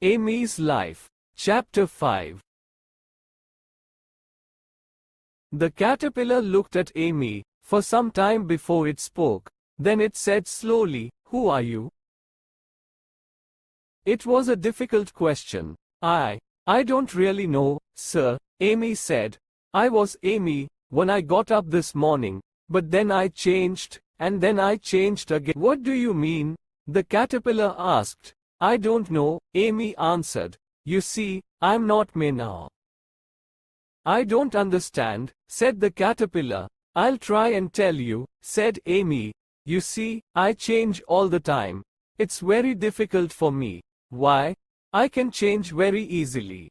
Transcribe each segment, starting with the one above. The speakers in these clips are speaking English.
Amy's Life. Chapter 5. The caterpillar looked at Amy for some time before it spoke. Then it said slowly, "Who are you?" It was a difficult question. I don't really know, sir, Amy said. I was Amy when I got up this morning, but then I changed, and then I changed again. What do you mean? The caterpillar asked. I don't know, Amy answered. You see, I'm not me now. I don't understand, said the caterpillar. I'll try and tell you, said Amy. You see, I change all the time. It's very difficult for me. Why? I can change very easily.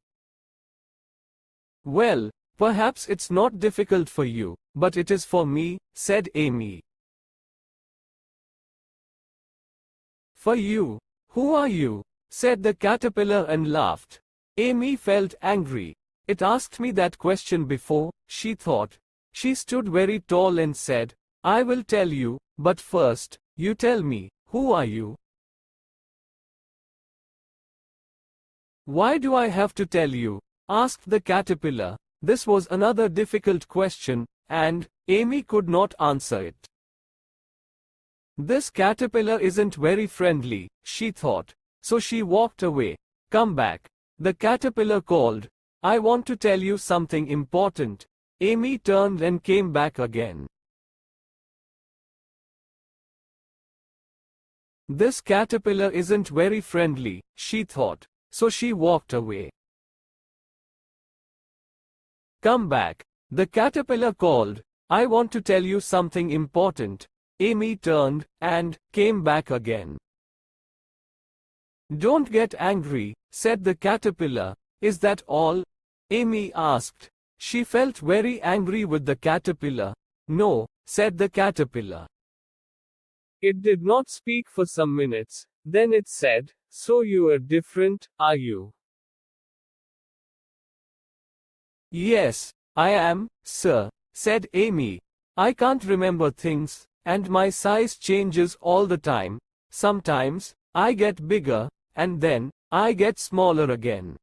Well, perhaps it's not difficult for you, but it is for me, said Amy. For you? Who are you? Said the caterpillar and laughed. Amy felt angry. It asked me that question before, she thought. She stood very tall and said, I will tell you, but first, you tell me, who are you? Why do I have to tell you? Asked the caterpillar. This was another difficult question, and Amy could not answer it. This caterpillar isn't very friendly, she thought. So she walked away. Come back. The caterpillar called. I want to tell you something important. Amy turned and came back again. This caterpillar isn't very friendly, she thought. So she walked away. Come back. The caterpillar called. I want to tell you something important. Amy turned and came back again. Don't get angry, said the caterpillar. Is that all? Amy asked. She felt very angry with the caterpillar. No, said the caterpillar. It did not speak for some minutes. Then it said, So you are different, are you? Yes, I am, sir, said Amy. I can't remember things, and my size changes all the time. Sometimes, I get bigger, and then, I get smaller again.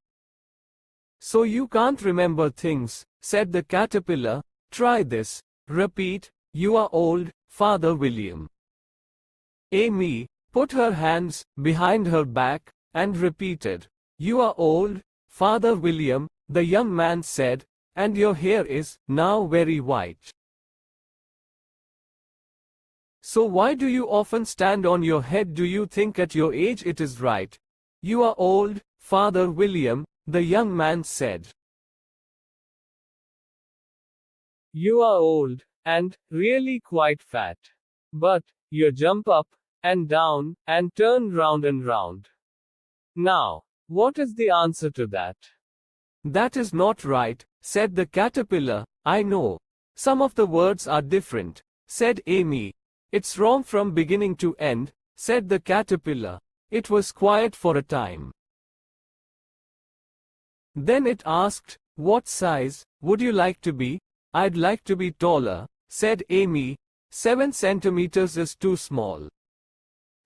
So you can't remember things, said the caterpillar. Try this. Repeat, you are old, Father William. Amy put her hands behind her back and repeated, You are old, Father William, the young man said, and your hair is now very white. So why do you often stand on your head? Do you think at your age it is right? You are old, Father William, the young man said. You are old, and really quite fat. But you jump up and down and turn round and round. Now, what is the answer to that? That is not right, said the caterpillar. I know. Some of the words are different, said Amy. It's wrong from beginning to end, said the caterpillar. It was quiet for a time. Then it asked, What size would you like to be? I'd like to be taller, said Amy. 7 centimeters is too small.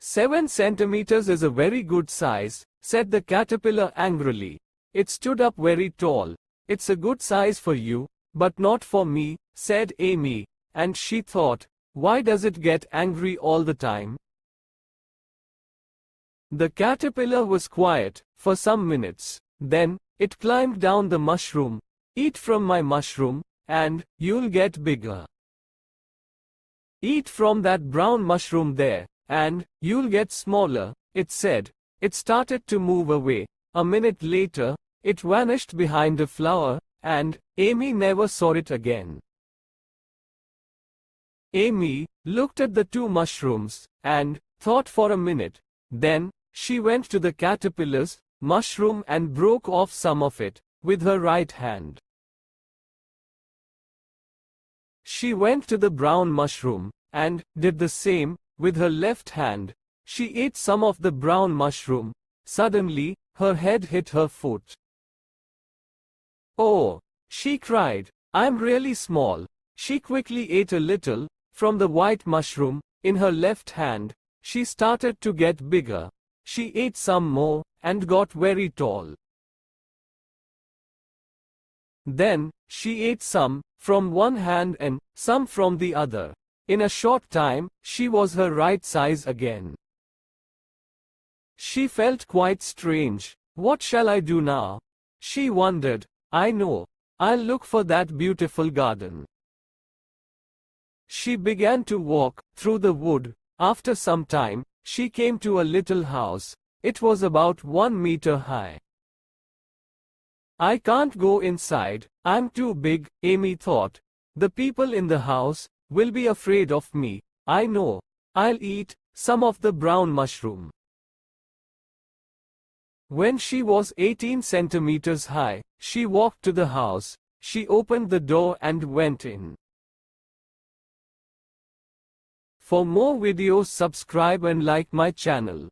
7 centimeters is a very good size, said the caterpillar angrily. It stood up very tall. It's a good size for you, but not for me, said Amy, and she thought, why does it get angry all the time? The caterpillar was quiet for some minutes. Then, it climbed down the mushroom. Eat from my mushroom, and you'll get bigger. Eat from that brown mushroom there, and you'll get smaller, it said. It started to move away. A minute later, it vanished behind a flower, and Amy never saw it again. Amy looked at the 2 mushrooms, and thought for a minute. Then, she went to the caterpillar's mushroom and broke off some of it with her right hand. She went to the brown mushroom, and did the same with her left hand. She ate some of the brown mushroom. Suddenly, her head hit her foot. Oh! She cried. I'm really small. She quickly ate a little from the white mushroom in her left hand. She started to get bigger. She ate some more, and got very tall. Then, she ate some from one hand and some from the other. In a short time, she was her right size again. She felt quite strange. What shall I do now? She wondered. I know. I'll look for that beautiful garden. She began to walk through the wood. After some time, she came to a little house. It was about 1 meter high. I can't go inside. I'm too big, Amy thought. The people in the house will be afraid of me. I know. I'll eat some of the brown mushroom. When she was 18 centimeters high, she walked to the house. She opened the door and went in. For more videos, subscribe and like my channel.